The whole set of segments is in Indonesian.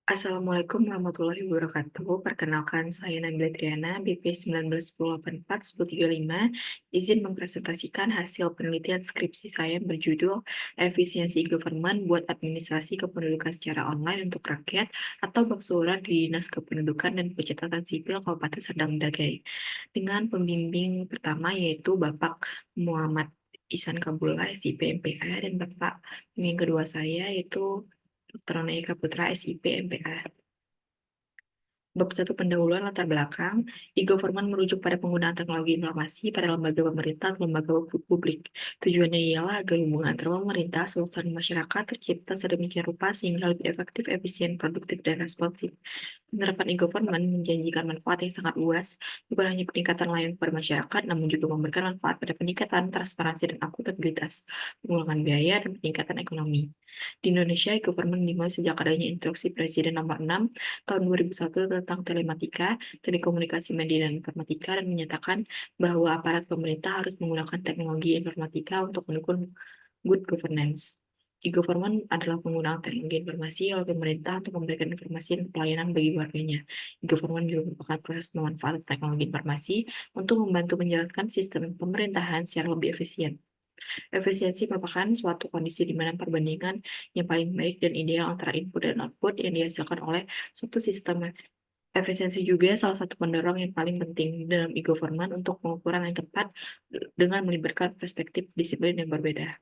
Assalamualaikum warahmatullahi wabarakatuh. Perkenalkan, saya Nabila Triana, BP 191084-1035. Izin mempresentasikan hasil penelitian skripsi saya yang berjudul Efisiensi Government buat Administrasi Kependudukan secara online untuk rakyat atau Baksuran di Dinas Kependudukan dan Pencatatan Sipil Kabupaten Serdang Bedagai. Dengan pembimbing pertama yaitu Bapak Muhammad Ihsan Kabullah, SIP MPA, dan Bapak pembimbing kedua saya yaitu Dr. Rona Eka Putra, SIP MPA. Bab 1 pendahuluan latar belakang, e-government merujuk pada penggunaan teknologi informasi pada lembaga pemerintah atau lembaga publik. Tujuannya ialah agar hubungan antara pemerintah, swasta, dan masyarakat tercipta sedemikian rupa sehingga lebih efektif, efisien, produktif, dan responsif. Penerapan e-government menjanjikan manfaat yang sangat luas, bukan hanya peningkatan layanan kepada masyarakat, namun juga memberikan manfaat pada peningkatan transparansi dan akuntabilitas, pengurangan biaya, dan peningkatan ekonomi. Di Indonesia, e-government dimulai sejak adanya Instruksi Presiden Nomor 6 Tahun 2001 tentang telematika, telekomunikasi media dan informatika, dan menyatakan bahwa aparat pemerintah harus menggunakan teknologi informatika untuk mendukung good governance. E-government adalah penggunaan teknologi informasi oleh pemerintah untuk memberikan informasi dan pelayanan bagi warganya. E-government juga merupakan proses pemanfaatan teknologi informasi untuk membantu menjalankan sistem pemerintahan secara lebih efisien. Efisiensi merupakan suatu kondisi di mana perbandingan yang paling baik dan ideal antara input dan output yang dihasilkan oleh suatu sistem. Efisiensi juga salah satu pendorong yang paling penting dalam e-government untuk pengukuran yang tepat dengan melibatkan perspektif disiplin yang berbeda.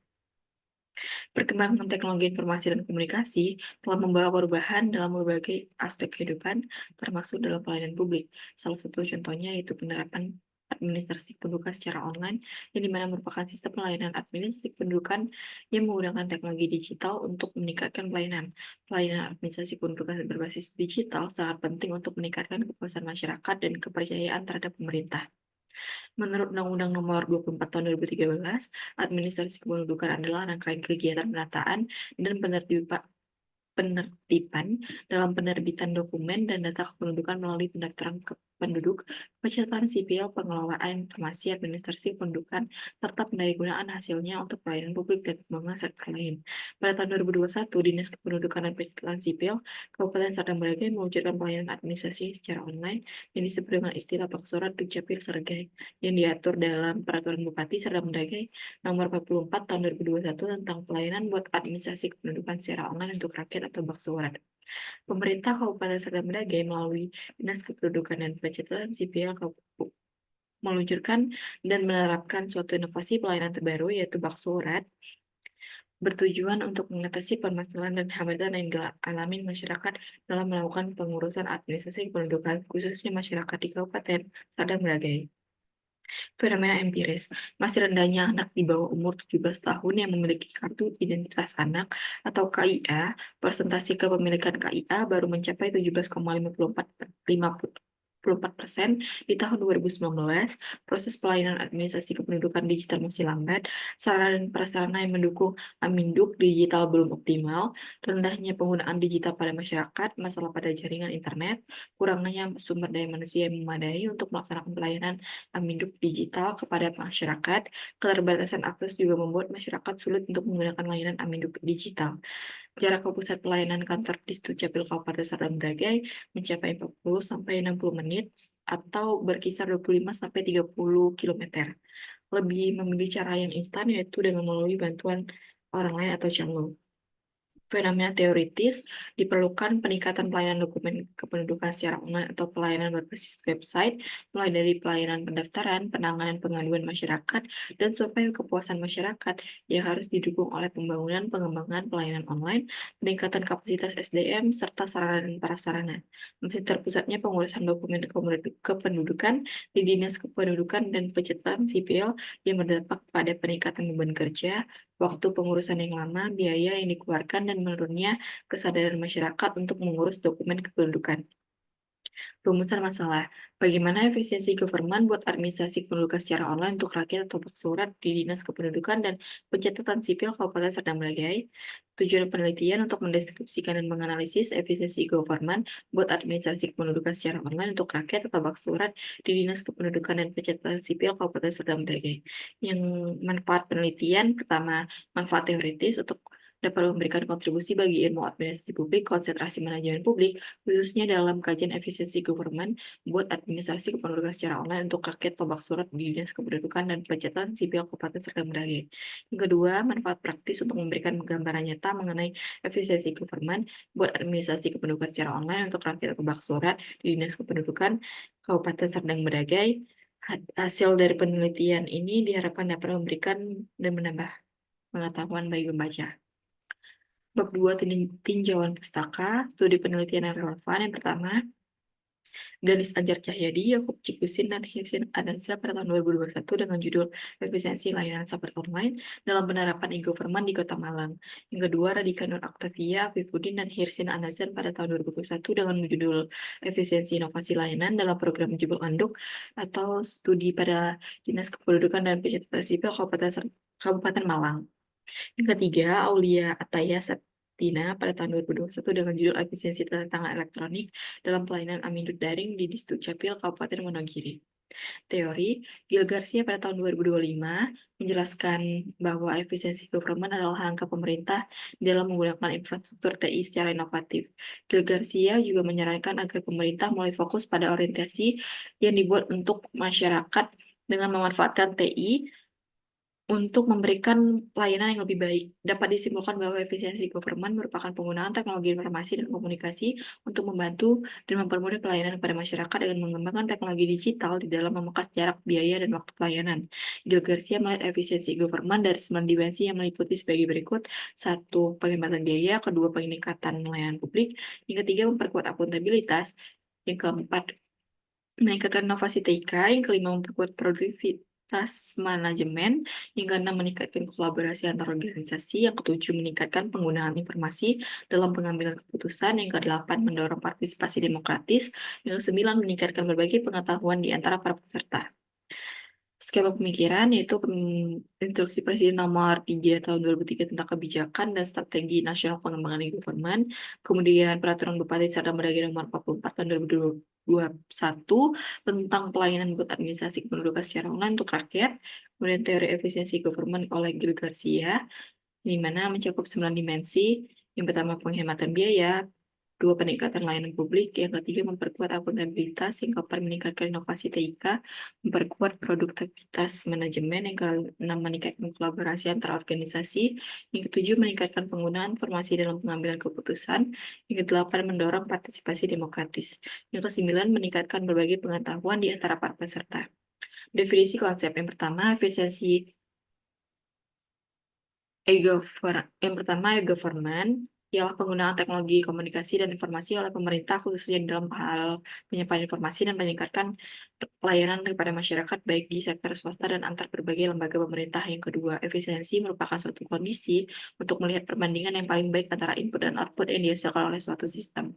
Perkembangan teknologi informasi dan komunikasi telah membawa perubahan dalam berbagai aspek kehidupan, termasuk dalam pelayanan publik. Salah satu contohnya yaitu penerapan administrasi kependudukan secara online, yang dimana merupakan sistem pelayanan administrasi kependudukan yang menggunakan teknologi digital untuk meningkatkan pelayanan. Pelayanan administrasi kependudukan berbasis digital sangat penting untuk meningkatkan kepuasan masyarakat dan kepercayaan terhadap pemerintah. Menurut Undang-Undang Nomor 24 Tahun 2013, administrasi kependudukan adalah rangkaian kegiatan penataan dan penertiban dalam penerbitan dokumen dan data kependudukan melalui pendaftaran penduduk, pencatatan sipil, pengelolaan informasi, administrasi kependudukan, serta pendayagunaan hasilnya untuk pelayanan publik dan pembangunan sektor lain. Pada tahun 2021, Dinas Kependudukan dan Pencatatan Sipil Kabupaten Serdang Bedagai meluncurkan pelayanan administrasi secara online yang disebut dengan istilah Baksorat Dukcapil Sergai, yang diatur dalam Peraturan Bupati Serdang Bedagai Nomor 44 Tahun 2021 tentang pelayanan buat administrasi kependudukan secara online untuk rakyat atau Baksorat. Pemerintah Kabupaten Serdang Bedagai melalui Dinas Kependudukan dan Pencatatan Sipil meluncurkan dan menerapkan suatu inovasi pelayanan terbaru yaitu Baksorat, bertujuan untuk mengatasi permasalahan dan hambatan yang dialami masyarakat dalam melakukan pengurusan administrasi kependudukan, khususnya masyarakat di Kabupaten Serdang Bedagai. Fenomena empiris, masih rendahnya anak di bawah umur 17 tahun yang memiliki kartu identitas anak atau KIA, persentase kepemilikan KIA baru mencapai 17,54% di tahun 2019. Proses pelayanan administrasi kependudukan digital masih lambat, sarana dan prasarana yang mendukung Aminduk digital belum optimal, rendahnya penggunaan digital pada masyarakat, masalah pada jaringan internet, kurangnya sumber daya manusia yang memadai untuk melaksanakan pelayanan Aminduk digital kepada masyarakat. Keterbatasan akses juga membuat masyarakat sulit untuk menggunakan layanan Aminduk digital. Jarak ke pusat pelayanan kantor Disdukcapil Kabupaten Serdang Bedagai mencapai 40 sampai 60 menit atau berkisar 25 sampai 30 km. Lebih memilih cara yang instan yaitu dengan melalui bantuan orang lain atau calo. Fenomena teoritis diperlukan peningkatan pelayanan dokumen kependudukan secara online atau pelayanan berbasis website, mulai dari pelayanan pendaftaran, penanganan pengaduan masyarakat, dan survei kepuasan masyarakat yang harus didukung oleh pembangunan pengembangan pelayanan online, peningkatan kapasitas SDM, serta sarana dan prasarana. Mesin terpusatnya pengurusan dokumen kependudukan di Dinas Kependudukan dan Pencatatan Sipil yang berdampak pada peningkatan beban kerja, waktu pengurusan yang lama, biaya yang dikeluarkan, dan menurunnya kesadaran masyarakat untuk mengurus dokumen kependudukan. Rumusan masalah, bagaimana efisiensi government buat administrasi kependudukan secara online untuk rakyat atau surat di Dinas Kependudukan dan Pencatatan Sipil Kabupaten Serdang Bedagai. Tujuan penelitian untuk mendeskripsikan dan menganalisis efisiensi government buat administrasi kependudukan secara online untuk rakyat atau surat di Dinas Kependudukan dan Pencatatan Sipil Kabupaten Serdang Bedagai. Yang manfaat penelitian, pertama, manfaat teoritis untuk dapat memberikan kontribusi bagi ilmu administrasi publik, konsentrasi manajemen publik, khususnya dalam kajian efisiensi government buat administrasi kependudukan secara online untuk rakyat Tombak Surat di Dinas Kependudukan dan Pencatatan Sipil Kabupaten Serdang Bedagai. Yang kedua, manfaat praktis untuk memberikan gambaran nyata mengenai efisiensi government buat administrasi kependudukan secara online untuk rakyat Tombak Surat di Dinas Kependudukan Kabupaten Serdang Bedagai. Hasil dari penelitian ini diharapkan dapat memberikan dan menambah pengetahuan bagi pembaca. Bab 2 tinjauan pustaka, studi penelitian yang relevan. Yang pertama, Ganis Anjar Cahyadi, Yakob Cikusin, dan Hirsin Adansa pada tahun 2021 dengan judul Efisiensi Layanan Sahabat Online dalam Penerapan e-Government di Kota Malang. Yang kedua, Radika Nur Octavia, Vivudin, dan Hirsin Adansa pada tahun 2021 dengan judul Efisiensi Inovasi Layanan dalam Program Jebol Anduk atau Studi pada Dinas Kependudukan dan Pencatatan Sipil Kabupaten Malang. Yang ketiga, Aulia Ataya Septina pada tahun 2021 dengan judul Efisiensi Tanda Tangan Elektronik dalam Pelayanan Amindut Daring di Disdukcapil Kabupaten Wonogiri. Teori, Gil Garcia pada tahun 2025 menjelaskan bahwa efisiensi government adalah langkah pemerintah dalam menggunakan infrastruktur TI secara inovatif. Gil Garcia juga menyarankan agar pemerintah mulai fokus pada orientasi yang dibuat untuk masyarakat dengan memanfaatkan TI untuk memberikan pelayanan yang lebih baik. Dapat disimpulkan bahwa efisiensi government merupakan penggunaan teknologi informasi dan komunikasi untuk membantu dan mempermudah pelayanan kepada masyarakat dengan mengembangkan teknologi digital di dalam memangkas jarak, biaya, dan waktu pelayanan. Gil Garcia melihat efisiensi government dari 9 dimensi yang meliputi sebagai berikut. 1. Penghematan biaya. Kedua, peningkatan layanan publik. Yang ketiga, memperkuat akuntabilitas. Yang keempat, meningkatkan inovasi TIK. Yang kelima, memperkuat produktivitas manajemen. Yang keenam, meningkatkan kolaborasi antar organisasi. Yang ketujuh, meningkatkan penggunaan informasi dalam pengambilan keputusan. Yang kedelapan, mendorong partisipasi demokratis. Yang kesembilan, meningkatkan berbagai pengetahuan di antara para peserta. Skema pemikiran yaitu Instruksi Presiden Nomor 3 Tahun 2003 tentang Kebijakan dan Strategi Nasional Pengembangan E-Government, kemudian Peraturan Bupati Serdang Bedagai Nomor 44 Tahun 2021 tentang pelayanan buat administrasi kependudukan secara online untuk rakyat, kemudian teori efisiensi government oleh Gil Garcia, di mana mencakup 9 dimensi. Yang pertama, penghematan biaya. Dua, peningkatan layanan publik. Yang ketiga, memperkuat akuntabilitas. Yang keempat, meningkatkan inovasi TIK, memperkuat produktivitas manajemen. Yang keenam, meningkatkan kolaborasi antar organisasi. Yang ketujuh, meningkatkan penggunaan informasi dalam pengambilan keputusan. Yang kedelapan, mendorong partisipasi demokratis. Yang kesembilan, meningkatkan berbagai pengetahuan di antara para peserta. Definisi konsep yang pertama, efisiensi e-government ialah penggunaan teknologi komunikasi dan informasi oleh pemerintah khususnya dalam hal penyampaian informasi dan meningkatkan layanan kepada masyarakat baik di sektor swasta dan antar berbagai lembaga pemerintah. Yang kedua, efisiensi merupakan suatu kondisi untuk melihat perbandingan yang paling baik antara input dan output yang dihasilkan oleh suatu sistem.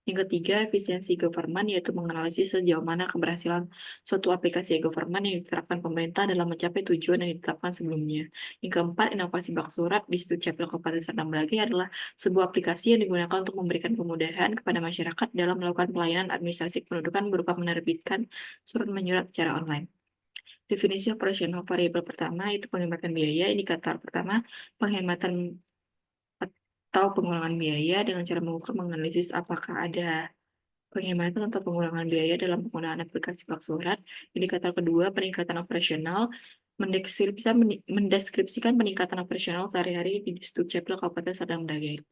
Yang ketiga, efisiensi government yaitu menganalisis sejauh mana keberhasilan suatu aplikasi e-government yang diterapkan pemerintah dalam mencapai tujuan yang ditetapkan sebelumnya. Yang keempat, inovasi bak surat di Disdukcapil Kabupaten Serdang Bedagai adalah sebuah aplikasi yang digunakan untuk memberikan kemudahan kepada masyarakat dalam melakukan pelayanan administrasi kependudukan berupa menerbitkan surat menyurat secara online. Definisi operasional variabel pertama itu penghematan biaya. Indikator pertama, penghematan atau pengurangan biaya dengan cara mengukur menganalisis apakah ada penghematan atau pengurangan biaya dalam penggunaan aplikasi bak surat. Indikator kedua, peningkatan operasional, mendeskripsikan peningkatan operasional sehari-hari di Disdukcapil Kabupaten Serdang Bedagai.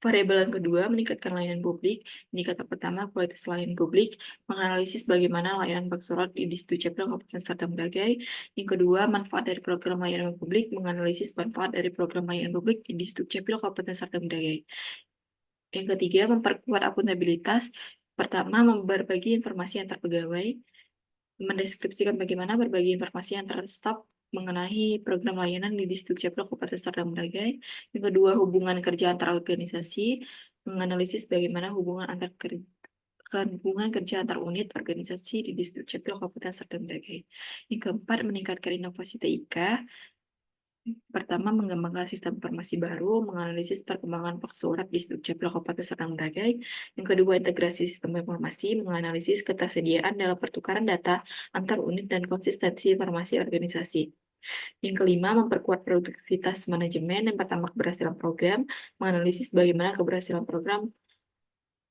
Variabel yang kedua, meningkatkan layanan publik. Indikator pertama, kualitas layanan publik, menganalisis bagaimana layanan bak surat di Disdukcapil Kabupaten Serdang Bedagai. Yang kedua, manfaat dari program layanan publik, menganalisis manfaat dari program layanan publik di Disdukcapil Kabupaten Serdang Bedagai. Yang ketiga, memperkuat akuntabilitas. Pertama, berbagi informasi antar pegawai, mendeskripsikan bagaimana berbagi informasi antar staf mengenai program layanan di Disdukcapil Kabupaten Serdang Bedagai. Yang kedua, hubungan kerja antar organisasi, menganalisis bagaimana hubungan kerja antar unit organisasi di Disdukcapil Kabupaten Serdang Bedagai. Yang keempat, meningkatkan inovasi TIK. Pertama, mengembangkan sistem informasi baru, menganalisis perkembangan bak surat di Disdukcapil Kabupaten Serdang Bedagai. Yang kedua, integrasi sistem informasi, menganalisis ketersediaan dalam pertukaran data antar unit dan konsistensi informasi organisasi. Yang kelima, memperkuat produktivitas manajemen. Yang pertama, keberhasilan program, menganalisis bagaimana keberhasilan program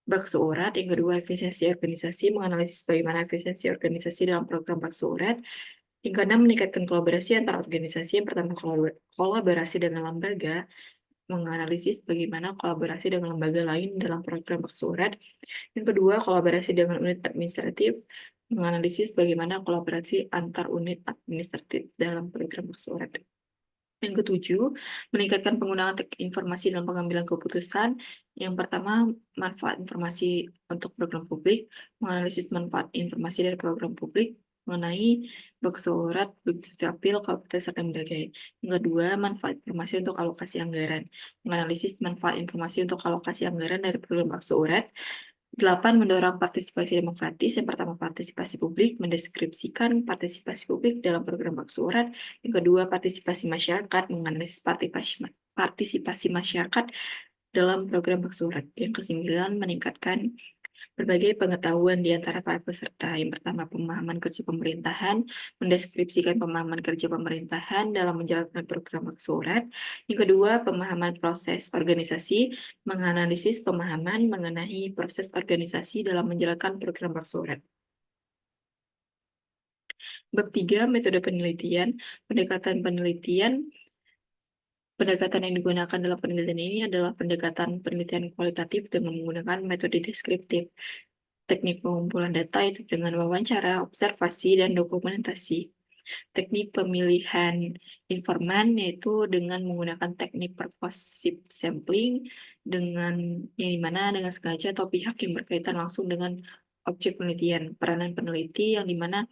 bakso urat. Yang kedua, efisiensi organisasi, menganalisis bagaimana efisiensi organisasi dalam program bakso urat. Yang keenam, meningkatkan kolaborasi antar organisasi. Yang pertama, kolaborasi dengan lembaga, menganalisis bagaimana kolaborasi dengan lembaga lain dalam program bakso urat. Yang kedua, kolaborasi dengan unit administratif, menganalisis bagaimana kolaborasi antar unit administratif dalam program bakso urat. Yang ketujuh, meningkatkan penggunaan teknik informasi dalam pengambilan keputusan. Yang pertama, manfaat informasi untuk program publik, menganalisis manfaat informasi dari program publik mengenai bakso urat, Dukcapil, Kabupaten Serdang Bedagai. Yang kedua, manfaat informasi untuk alokasi anggaran, menganalisis manfaat informasi untuk alokasi anggaran dari program bakso urat. 8. Mendorong partisipasi demokratis. Yang pertama, partisipasi publik, mendeskripsikan partisipasi publik dalam program bakso urat. Yang kedua, partisipasi masyarakat, menganalisis partisipasi masyarakat dalam program bakso urat. Yang kesembilan, meningkatkan berbagai pengetahuan di antara para peserta. Yang pertama, pemahaman kerja pemerintahan, mendeskripsikan pemahaman kerja pemerintahan dalam menjalankan program bakso urat. Yang kedua, pemahaman proses organisasi, menganalisis pemahaman mengenai proses organisasi dalam menjalankan program bakso urat. Bab 3, metode penelitian. Pendekatan penelitian Pendekatan yang digunakan dalam penelitian ini adalah pendekatan penelitian kualitatif dengan menggunakan metode deskriptif. Teknik pengumpulan data itu dengan wawancara, observasi, dan dokumentasi. Teknik pemilihan informan yaitu dengan menggunakan teknik purposive sampling dengan yang dimana dengan sengaja atau pihak yang berkaitan langsung dengan objek penelitian. Peranan peneliti yang dimana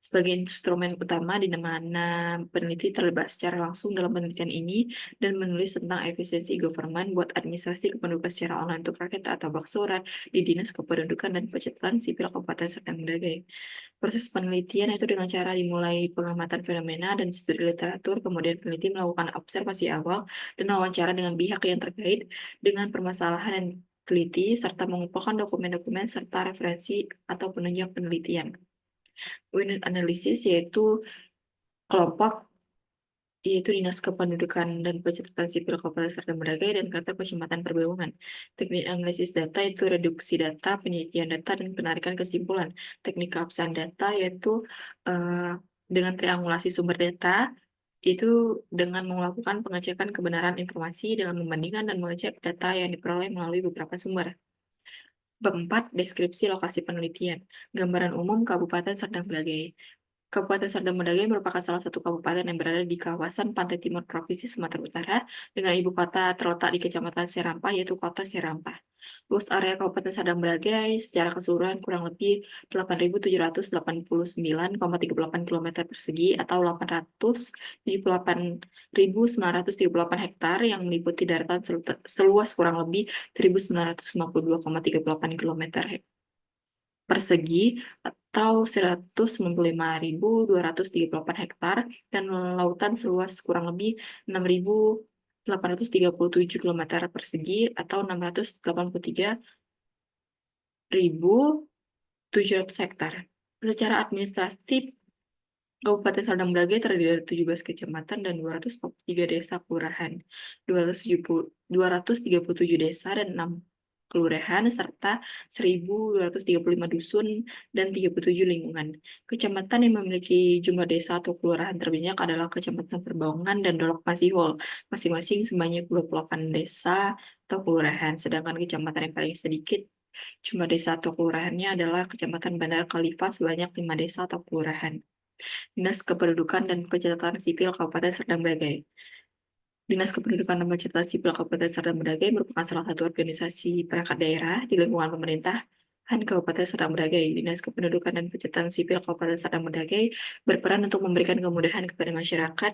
sebagai instrumen utama di mana peneliti terlibat secara langsung dalam penelitian ini dan menulis tentang efisiensi government buat administrasi kependudukan secara online untuk rakyat atau baksorat di Dinas Kependudukan dan Pencatatan Sipil Kabupaten Serdang Bedagai. Proses penelitian itu dengan cara dimulai pengamatan fenomena dan studi literatur, kemudian peneliti melakukan observasi awal dan wawancara dengan pihak yang terkait dengan permasalahan dan teliti, serta mengumpulkan dokumen-dokumen serta referensi atau penunjang penelitian. Unit analisis kelompok yaitu Dinas Kependudukan dan Pencatatan Sipil Kabupaten Serdang Bedagai dan Kantor Kecamatan Perbeumungan. Teknik analisis data itu reduksi data, penelitian data, dan penarikan kesimpulan. Teknik keabsahan data yaitu dengan triangulasi sumber data, itu dengan melakukan pengecekan kebenaran informasi dalam membandingkan dan mengecek data yang diperoleh melalui beberapa sumber. Bab 4, deskripsi lokasi penelitian. Gambaran umum Kabupaten Serdang Bedagai. Kabupaten Serdang Bedagai merupakan salah satu kabupaten yang berada di kawasan pantai timur Provinsi Sumatera Utara dengan ibu kota terletak di Kecamatan Serampah, yaitu Kota Serampah. Luas area Kabupaten Serdang Bedagai secara keseluruhan kurang lebih 8.789,38 km persegi atau 878.938 hektar yang meliputi daratan seluas kurang lebih 1.952,38 km persegi atau 195.238 hektar dan lautan seluas kurang lebih 6.837 km persegi atau 683.700 hektar. Secara administratif, Kabupaten Serdang Bedagai terdiri dari 17 kecamatan dan 243 desa kelurahan, 237 desa dan 6 kelurahan, serta 1.235 dusun dan 37 lingkungan. Kecamatan yang memiliki jumlah desa atau kelurahan terbanyak adalah Kecamatan Perbaunan dan Dolok Pasihol, masing-masing sebanyak 28 desa atau kelurahan, sedangkan kecamatan yang paling sedikit jumlah desa atau kelurahannya adalah Kecamatan Bandar Khalifah sebanyak 5 desa atau kelurahan. Dinas Kependudukan dan Pencatatan Sipil Kabupaten Serdang Bedagai. Dinas Kependudukan dan Pencatatan Sipil Kabupaten Serdang Bedagai merupakan salah satu organisasi perangkat daerah di lingkungan pemerintahan Kabupaten Serdang Bedagai. Dinas Kependudukan dan Pencatatan Sipil Kabupaten Serdang Bedagai berperan untuk memberikan kemudahan kepada masyarakat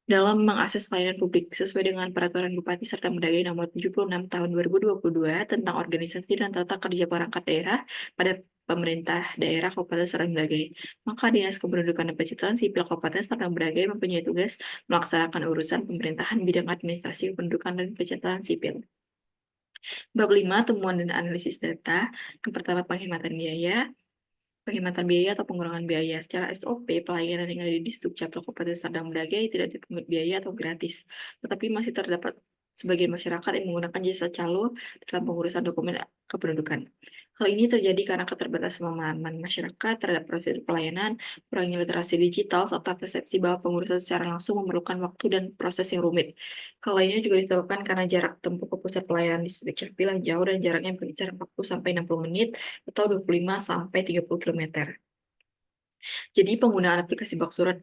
dalam mengakses pelayanan publik sesuai dengan Peraturan Bupati Serdang Bedagai Nomor 76 Tahun 2022 tentang organisasi dan tata kerja perangkat daerah pada pemerintah daerah Kabupaten Serdang Bedagai. Maka Dinas Kependudukan dan Pencatatan Sipil Kabupaten Serdang Bedagai mempunyai tugas melaksanakan urusan pemerintahan bidang administrasi kependudukan dan pencatatan sipil. Bab 5, temuan dan analisis data. Yang pertama, penghematan biaya. penghematan biaya atau pengurangan biaya. Secara SOP, pelayanan yang ada di Sdukcapil Kabupaten Serdang Bedagai tidak dipungut biaya atau gratis, tetapi masih terdapat sebagian masyarakat yang menggunakan jasa calo dalam pengurusan dokumen kependudukan. Hal ini terjadi karena keterbatasan pemahaman masyarakat terhadap prosedur pelayanan, kurangnya literasi digital, serta persepsi bahwa pengurusan secara langsung memerlukan waktu dan proses yang rumit. Hal lainnya juga disebabkan karena jarak tempuh ke pusat pelayanan di Sdukcapil yang jauh dan jaraknya berkisar 40-60 menit atau 25-30 km. Jadi penggunaan aplikasi Baksurat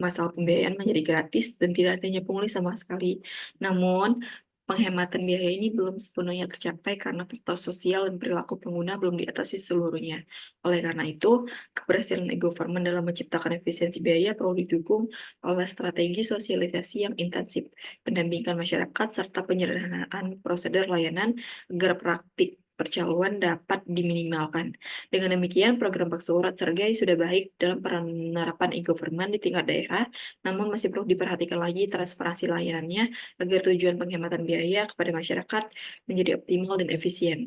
masalah pembiayaan menjadi gratis dan tidak adanya pungli sama sekali. Namun, penghematan biaya ini belum sepenuhnya tercapai karena faktor sosial dan perilaku pengguna belum diatasi seluruhnya. Oleh karena itu, keberhasilan e-government dalam menciptakan efisiensi biaya perlu didukung oleh strategi sosialisasi yang intensif, pendampingan masyarakat, serta penyederhanaan prosedur layanan agar praktik percaloan dapat diminimalkan. Dengan demikian, program Baksurat Sergai sudah baik dalam penerapan e-government di tingkat daerah, namun masih perlu diperhatikan lagi transparansi layanannya agar tujuan penghematan biaya kepada masyarakat menjadi optimal dan efisien.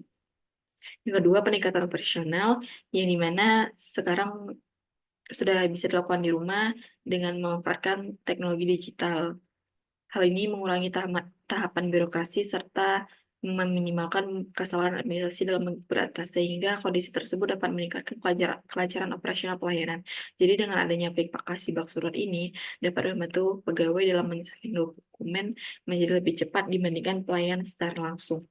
Yang kedua, peningkatan operasional, yang dimana sekarang sudah bisa dilakukan di rumah dengan memanfaatkan teknologi digital. Hal ini mengurangi tahapan birokrasi serta meminimalkan kesalahan administrasi dalam beradaptasi sehingga kondisi tersebut dapat meningkatkan kelancaran operasional pelayanan. Jadi dengan adanya aplikasi Baksurat ini dapat membantu pegawai dalam menyelesaikan dokumen menjadi lebih cepat dibandingkan pelayanan secara langsung.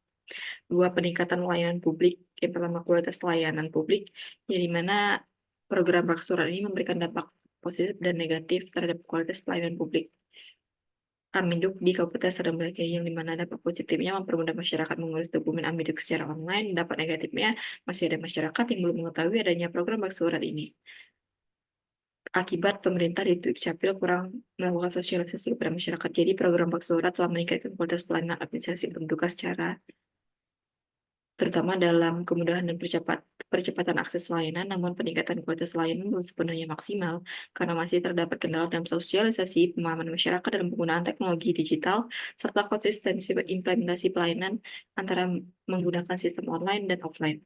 Dua, peningkatan layanan publik. Yang pertama, kualitas layanan publik, yang dimana program Baksurat ini memberikan dampak positif dan negatif terhadap kualitas pelayanan publik. Aminduk di Kabupaten Serdang Bedagai, yang dimana dampak positifnya mempermudah masyarakat mengurus dokumen Aminduk secara online, dampak negatifnya masih ada masyarakat yang belum mengetahui adanya program Baksurat ini. Akibat pemerintah di Dukcapil kurang melakukan sosialisasi kepada masyarakat, jadi program Baksurat telah meningkatkan kualitas pelayanan administrasi pendudukan secara terutama dalam kemudahan dan percepatan akses layanan, namun peningkatan kualitas layanan belum sepenuhnya maksimal karena masih terdapat kendala dalam sosialisasi pemahaman masyarakat dalam penggunaan teknologi digital, serta konsistensi implementasi pelayanan antara menggunakan sistem online dan offline.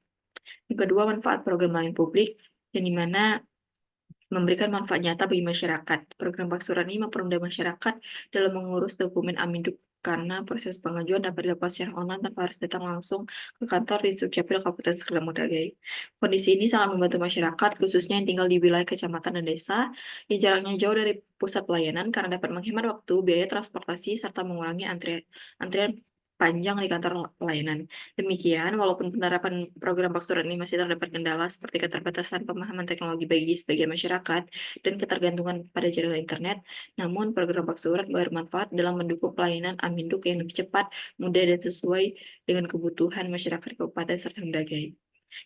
Yang kedua, manfaat program layanan publik, yang dimana memberikan manfaat nyata bagi masyarakat. Program Baksurat ini mempermudah masyarakat dalam mengurus dokumen Aminduk karena proses pengajuan dapat dilakukan secara online tanpa harus datang langsung ke kantor di Dukcapil Kabupaten Serdang Bedagai. Kondisi ini sangat membantu masyarakat, khususnya yang tinggal di wilayah kecamatan dan desa, yang jaraknya jauh dari pusat pelayanan karena dapat menghemat waktu, biaya transportasi, serta mengurangi antrian panjang di kantor pelayanan. Demikian, walaupun penerapan program Baksurat ini masih terdapat kendala seperti keterbatasan pemahaman teknologi bagi sebagian masyarakat dan ketergantungan pada jaringan internet, namun program Baksurat bermanfaat dalam mendukung pelayanan Aminduk yang lebih cepat, mudah, dan sesuai dengan kebutuhan masyarakat Kabupaten Serdang Bedagai.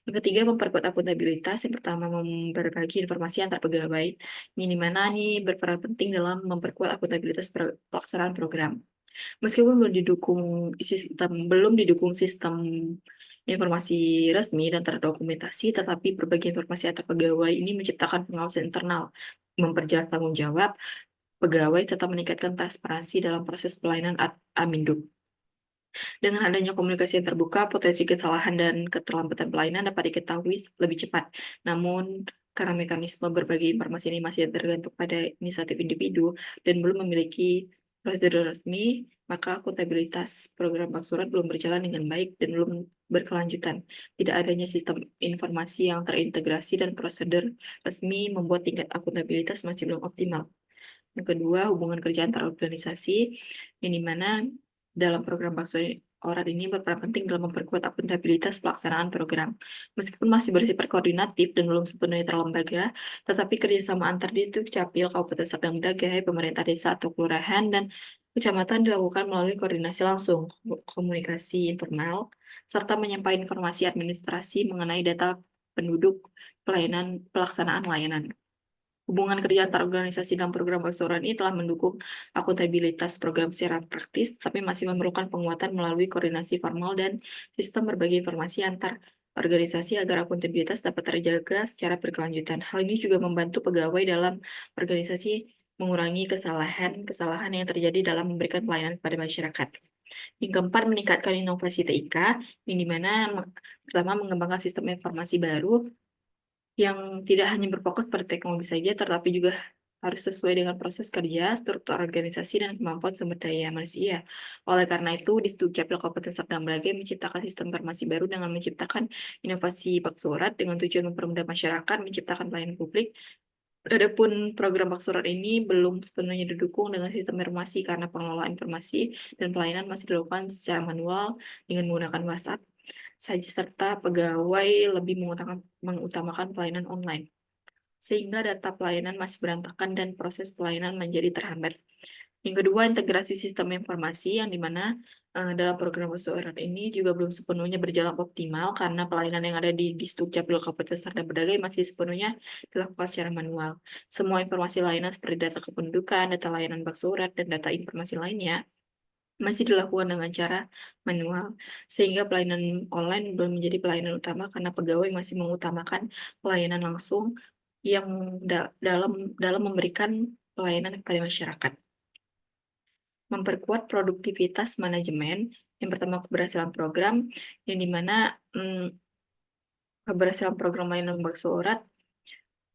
Yang ketiga, memperkuat akuntabilitas. Yang pertama, berbagi informasi antar pegawai. Ini mana nih berperan penting dalam memperkuat akuntabilitas pelaksanaan program. Meskipun belum didukung sistem informasi resmi dan terdokumentasi, tetapi berbagi informasi antar pegawai ini menciptakan pengawasan internal, memperjelas tanggung jawab pegawai, tetap meningkatkan transparansi dalam proses pelayanan Aminduk. Dengan adanya komunikasi yang terbuka, potensi kesalahan dan keterlambatan pelayanan dapat diketahui lebih cepat. Namun, karena mekanisme berbagi informasi ini masih tergantung pada inisiatif individu dan belum memiliki prosedur resmi, maka akuntabilitas program Baksurat belum berjalan dengan baik dan belum berkelanjutan. Tidak adanya sistem informasi yang terintegrasi dan prosedur resmi membuat tingkat akuntabilitas masih belum optimal. Yang kedua, hubungan kerja antar organisasi, yang dimana dalam program Baksurat ini berperan penting dalam memperkuat akuntabilitas pelaksanaan program. Meskipun masih bersifat koordinatif dan belum sepenuhnya terlembaga, tetapi kerjasama antar Dukcapil, Kabupaten Serdang Bedagai, pemerintah desa atau kelurahan, dan kecamatan dilakukan melalui koordinasi langsung, komunikasi internal, serta menyampaikan informasi administrasi mengenai data penduduk pelaksanaan layanan. Hubungan kerja antar organisasi dalam program Baksurat ini telah mendukung akuntabilitas program secara praktis, tapi masih memerlukan penguatan melalui koordinasi formal dan sistem berbagi informasi antar organisasi agar akuntabilitas dapat terjaga secara berkelanjutan. Hal ini juga membantu pegawai dalam organisasi mengurangi kesalahan-kesalahan yang terjadi dalam memberikan pelayanan kepada masyarakat. Yang keempat, meningkatkan inovasi TIK, yang dimana pertama mengembangkan sistem informasi baru yang tidak hanya berfokus pada teknologi saja, tetapi juga harus sesuai dengan proses kerja, struktur organisasi, dan kemampuan sumber daya manusia. Oleh karena itu, di Dukcapil Kabupaten Serdang Bedagai menciptakan sistem informasi baru dengan menciptakan inovasi bak surat dengan tujuan mempermudah masyarakat, menciptakan pelayanan publik. Adapun program bak surat ini belum sepenuhnya didukung dengan sistem informasi karena pengelolaan informasi dan pelayanan masih dilakukan secara manual dengan menggunakan WhatsApp saja serta pegawai lebih mengutamakan pelayanan online. Sehingga data pelayanan masih berantakan dan proses pelayanan menjadi terhambat. Yang kedua, integrasi sistem informasi yang dimana dalam program bersurat ini juga belum sepenuhnya berjalan optimal karena pelayanan yang ada di Distdukcapil Kabupaten Serdang Bedagai masih sepenuhnya dilakukan secara manual. Semua informasi layanan seperti data kependudukan, data layanan bak surat, dan data informasi lainnya masih dilakukan dengan cara manual, sehingga pelayanan online belum menjadi pelayanan utama karena pegawai masih mengutamakan pelayanan langsung yang dalam memberikan pelayanan kepada masyarakat. Memperkuat produktivitas manajemen, yang pertama keberhasilan program, yang dimana keberhasilan program layanan bak surat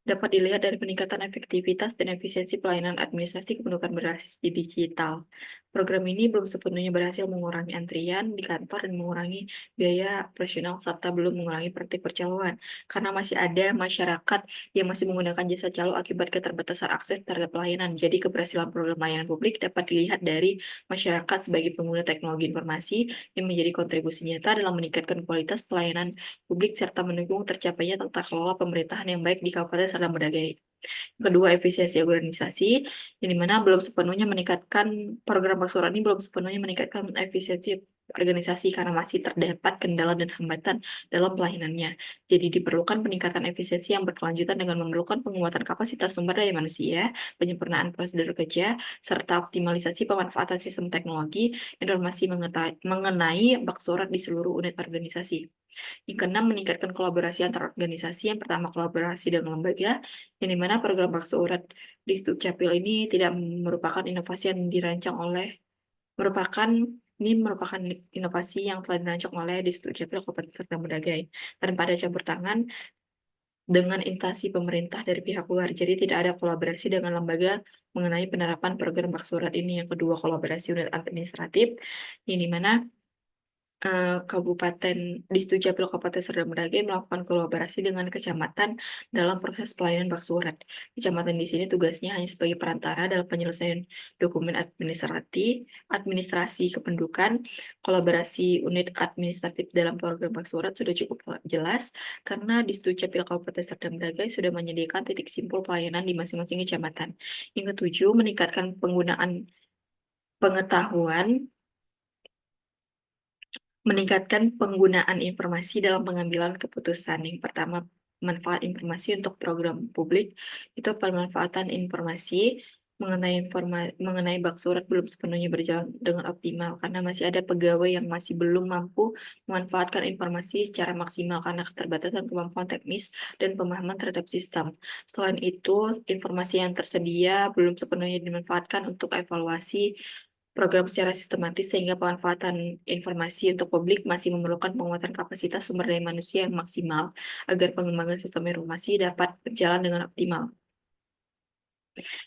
dapat dilihat dari peningkatan efektivitas dan efisiensi pelayanan administrasi kependudukan berbasis digital. Program ini belum sepenuhnya berhasil mengurangi antrian di kantor dan mengurangi biaya operasional serta belum mengurangi praktik percaloan karena masih ada masyarakat yang masih menggunakan jasa calo akibat keterbatasan akses terhadap pelayanan. Jadi keberhasilan program layanan publik dapat dilihat dari masyarakat sebagai pengguna teknologi informasi yang menjadi kontribusi nyata dalam meningkatkan kualitas pelayanan publik serta mendukung tercapainya tata kelola pemerintahan yang baik di Kabupaten Serdang Bedagai. Kedua, efisiensi organisasi, yang dimana belum sepenuhnya meningkatkan program Baksoran ini belum sepenuhnya meningkatkan efisiensi organisasi karena masih terdapat kendala dan hambatan dalam pelayanannya. Jadi diperlukan peningkatan efisiensi yang berkelanjutan dengan memerlukan penguatan kapasitas sumber daya manusia, penyempurnaan prosedur kerja, serta optimalisasi pemanfaatan sistem teknologi informasi mengenai Baksorat di seluruh unit organisasi. Yang keenam, meningkatkan kolaborasi antar organisasi. Yang pertama, kolaborasi dengan lembaga, yang dimana program Bakso Urat di Dukcapil ini tidak merupakan inovasi yang dirancang oleh, merupakan ini merupakan inovasi yang telah dirancang oleh di Dukcapil Kabupaten Serdang Bedagai tanpa ada campur tangan dengan instansi pemerintah dari pihak luar. Jadi tidak ada kolaborasi dengan lembaga mengenai penerapan program Bakso Urat ini. Yang kedua, kolaborasi unit administratif, yang dimana Kabupaten Distdukcapil Kabupaten Serdang Bedagai melakukan kolaborasi dengan kecamatan dalam proses pelayanan bak surat. Kecamatan di sini tugasnya hanya sebagai perantara dalam penyelesaian dokumen administrasi kependudukan. Kolaborasi unit administratif dalam program bak surat sudah cukup jelas karena Distdukcapil Kabupaten Serdang Bedagai sudah menyediakan titik simpul pelayanan di masing-masing kecamatan. Yang ketujuh, meningkatkan penggunaan pengetahuan meningkatkan penggunaan informasi dalam pengambilan keputusan. Yang pertama, manfaat informasi untuk program publik itu pemanfaatan informasi mengenai bak surat belum sepenuhnya berjalan dengan optimal karena masih ada pegawai yang masih belum mampu memanfaatkan informasi secara maksimal karena keterbatasan kemampuan teknis dan pemahaman terhadap sistem. Selain itu, informasi yang tersedia belum sepenuhnya dimanfaatkan untuk evaluasi program secara sistematis sehingga pemanfaatan informasi untuk publik masih memerlukan penguatan kapasitas sumber daya manusia yang maksimal agar pengembangan sistem informasi dapat berjalan dengan optimal.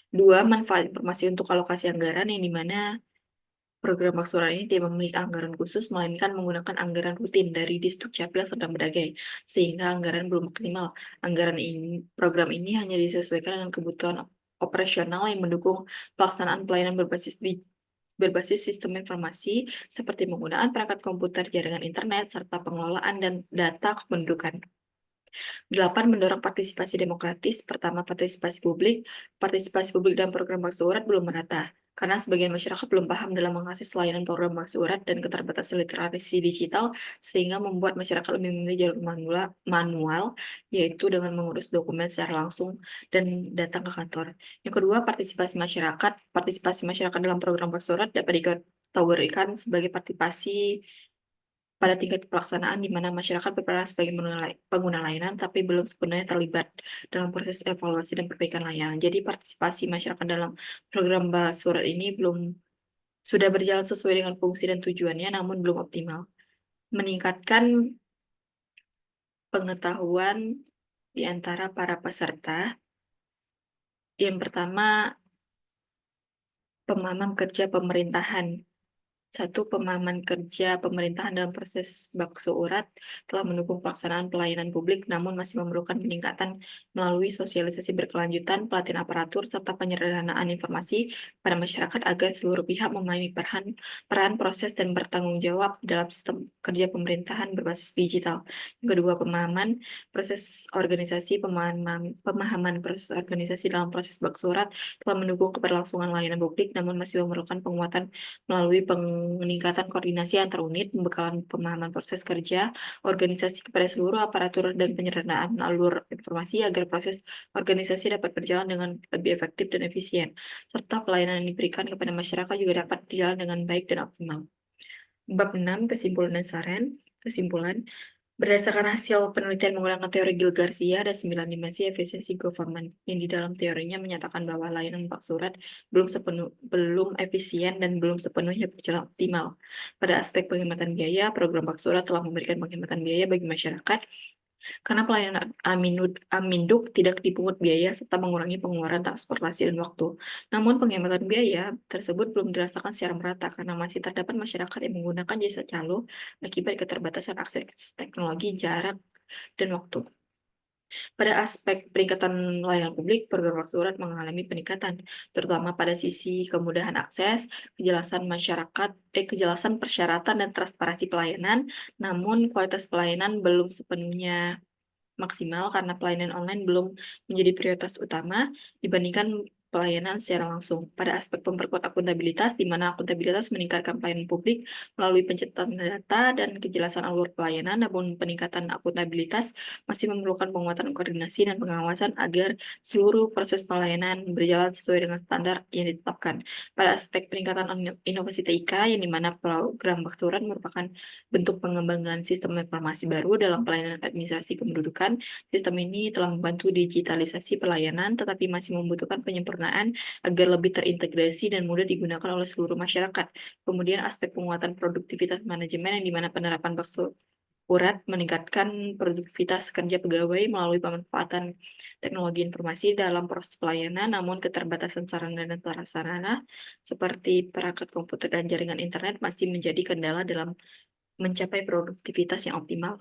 Dua, manfaat informasi untuk alokasi anggaran yang dimana program Maksuran ini tidak memiliki anggaran khusus, melainkan menggunakan anggaran rutin dari Distdukcapil Serdang Bedagai, sehingga anggaran belum maksimal. Program ini hanya disesuaikan dengan kebutuhan operasional yang mendukung pelaksanaan pelayanan berbasis sistem informasi seperti penggunaan perangkat komputer, jaringan internet, serta pengelolaan dan data kependudukan. 8. Mendorong partisipasi demokratis. Pertama, partisipasi publik. Partisipasi publik dalam program Bakso Urat belum merata, karena sebagian masyarakat belum paham dalam mengakses layanan program Bakso Urat dan keterbatasan literasi digital, sehingga membuat masyarakat lebih memilih jalur manual, yaitu dengan mengurus dokumen secara langsung dan datang ke kantor. Yang kedua, partisipasi masyarakat. Partisipasi masyarakat dalam program Bakso Urat dapat dikategorikan sebagai partisipasi pada tingkat pelaksanaan di mana masyarakat berperan sebagai pengguna layanan tapi belum sepenuhnya terlibat dalam proses evaluasi dan perbaikan layanan. Jadi partisipasi masyarakat dalam program Surat ini sudah berjalan sesuai dengan fungsi dan tujuannya namun belum optimal. Meningkatkan pengetahuan di antara para peserta. Yang pertama, pemahaman kerja pemerintahan. Satu, pemahaman kerja pemerintahan dalam proses bakso urat telah mendukung pelaksanaan pelayanan publik, namun masih memerlukan peningkatan melalui sosialisasi berkelanjutan, pelatihan aparatur, serta penyederhanaan informasi pada masyarakat agar seluruh pihak memahami peran proses dan bertanggung jawab dalam sistem kerja pemerintahan berbasis digital. Yang kedua, pemahaman proses organisasi, pemahaman proses organisasi dalam proses bakso urat telah mendukung keberlangsungan layanan publik, namun masih memerlukan penguatan melalui peningkatan koordinasi antar unit, pembekalan pemahaman proses kerja, organisasi kepada seluruh aparatur, dan penyederhanaan alur informasi agar proses organisasi dapat berjalan dengan lebih efektif dan efisien, serta pelayanan yang diberikan kepada masyarakat juga dapat berjalan dengan baik dan optimal. Bab 6, kesimpulan dan saran. Kesimpulan, berdasarkan hasil penelitian menggunakan teori Gil Garcia, ada 9 dimensi efisiensi government yang di dalam teorinya menyatakan bahwa layanan Pak Surat belum efisien dan belum sepenuhnya berjalan optimal. Pada aspek penghematan biaya, program Pak Surat telah memberikan penghematan biaya bagi masyarakat karena pelayanan Aminduk tidak dipungut biaya serta mengurangi pengeluaran transportasi dan waktu. Namun penghematan biaya tersebut belum dirasakan secara merata karena masih terdapat masyarakat yang menggunakan jasa calo akibat keterbatasan akses teknologi, jarak, dan waktu. Pada aspek peningkatan layanan publik, program Waktu Surat mengalami peningkatan, terutama pada sisi kemudahan akses, kejelasan persyaratan dan transparansi pelayanan, namun kualitas pelayanan belum sepenuhnya maksimal karena pelayanan online belum menjadi prioritas utama dibandingkan pelayanan secara langsung. Pada aspek memperkuat akuntabilitas, di mana akuntabilitas meningkatkan pelayanan publik melalui pencatatan data dan kejelasan alur pelayanan, namun peningkatan akuntabilitas masih memerlukan penguatan koordinasi dan pengawasan agar seluruh proses pelayanan berjalan sesuai dengan standar yang ditetapkan. Pada aspek peningkatan inovasi TIK, yang di mana program Bakturan merupakan bentuk pengembangan sistem informasi baru dalam pelayanan administrasi kependudukan. Sistem ini telah membantu digitalisasi pelayanan, tetapi masih membutuhkan penyempurnaan agar lebih terintegrasi dan mudah digunakan oleh seluruh masyarakat. Kemudian aspek penguatan produktivitas manajemen, yang di mana penerapan bakso urat meningkatkan produktivitas kerja pegawai melalui pemanfaatan teknologi informasi dalam proses pelayanan, namun keterbatasan sarana dan prasarana seperti perangkat komputer dan jaringan internet masih menjadi kendala dalam mencapai produktivitas yang optimal.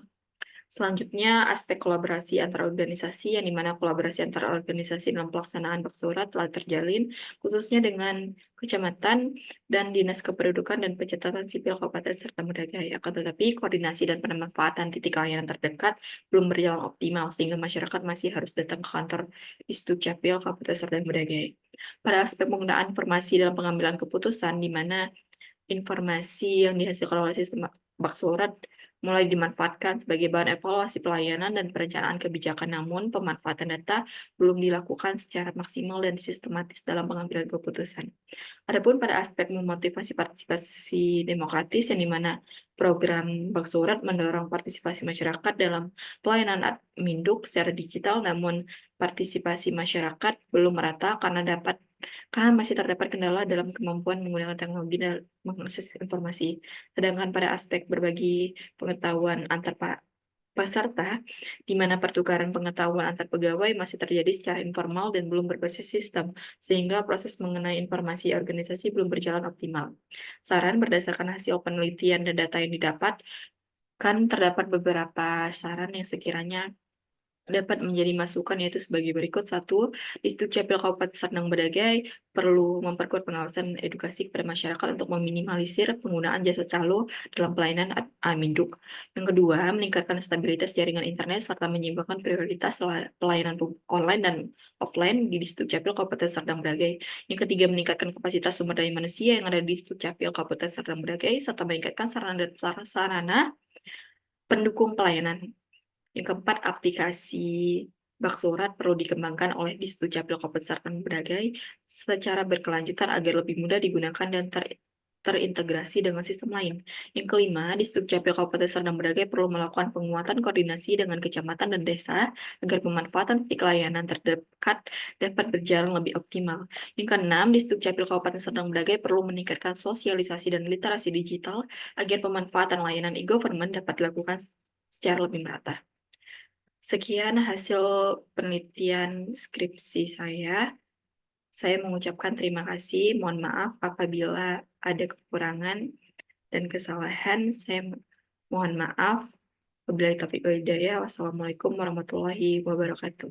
Selanjutnya, aspek kolaborasi antar organisasi, yang dimana kolaborasi antar organisasi dalam pelaksanaan baksurat telah terjalin, khususnya dengan kecamatan dan Dinas Kependudukan dan Pencatatan Sipil Kabupaten Serta Mudagai. Akan tetapi, koordinasi dan pemanfaatan titik layanan terdekat belum berjalan optimal, sehingga masyarakat masih harus datang ke kantor Isdukcapil Kabupaten Serta Mudagai. Pada aspek penggunaan informasi dalam pengambilan keputusan, di mana informasi yang dihasilkan oleh sistem baksurat mulai dimanfaatkan sebagai bahan evaluasi pelayanan dan perencanaan kebijakan, namun pemanfaatan data belum dilakukan secara maksimal dan sistematis dalam pengambilan keputusan. Adapun pada aspek memotivasi partisipasi demokratis, yang dimana program Baksurat mendorong partisipasi masyarakat dalam pelayanan adminduk secara digital, namun partisipasi masyarakat belum merata karena masih terdapat kendala dalam kemampuan menggunakan teknologi dan mengakses informasi. Sedangkan pada aspek berbagi pengetahuan antar peserta, di mana pertukaran pengetahuan antar pegawai masih terjadi secara informal dan belum berbasis sistem, sehingga proses mengenai informasi organisasi belum berjalan optimal. Saran berdasarkan hasil penelitian dan data yang didapat, kan terdapat beberapa saran yang sekiranya dapat menjadi masukan, yaitu sebagai berikut. Satu, Disdukcapil Kabupaten Serdang Bedagai perlu memperkuat pengawasan dan edukasi kepada masyarakat untuk meminimalisir penggunaan jasa calo dalam pelayanan Aminduk. Yang kedua, meningkatkan stabilitas jaringan internet serta menyeimbangkan prioritas pelayanan online dan offline di Disdukcapil Kabupaten Serdang Bedagai. Yang ketiga, meningkatkan kapasitas sumber daya manusia yang ada di Disdukcapil Kabupaten Serdang Bedagai serta meningkatkan sarana dan prasarana pendukung pelayanan. Yang keempat, aplikasi Baksurat perlu dikembangkan oleh Disdukcapil Kabupaten Serdang Bedagai secara berkelanjutan agar lebih mudah digunakan dan terintegrasi dengan sistem lain. Yang kelima, Disdukcapil Kabupaten Serdang Bedagai perlu melakukan penguatan koordinasi dengan kecamatan dan desa agar pemanfaatan titik layanan terdekat dapat berjalan lebih optimal. Yang keenam, Disdukcapil Kabupaten Serdang Bedagai perlu meningkatkan sosialisasi dan literasi digital agar pemanfaatan layanan e-government dapat dilakukan secara lebih merata. Sekian hasil penelitian skripsi saya. Saya mengucapkan terima kasih. Mohon maaf apabila ada kekurangan dan kesalahan. Saya mohon maaf. Wabillahi taufiq wal hidayah. Wassalamualaikum warahmatullahi wabarakatuh.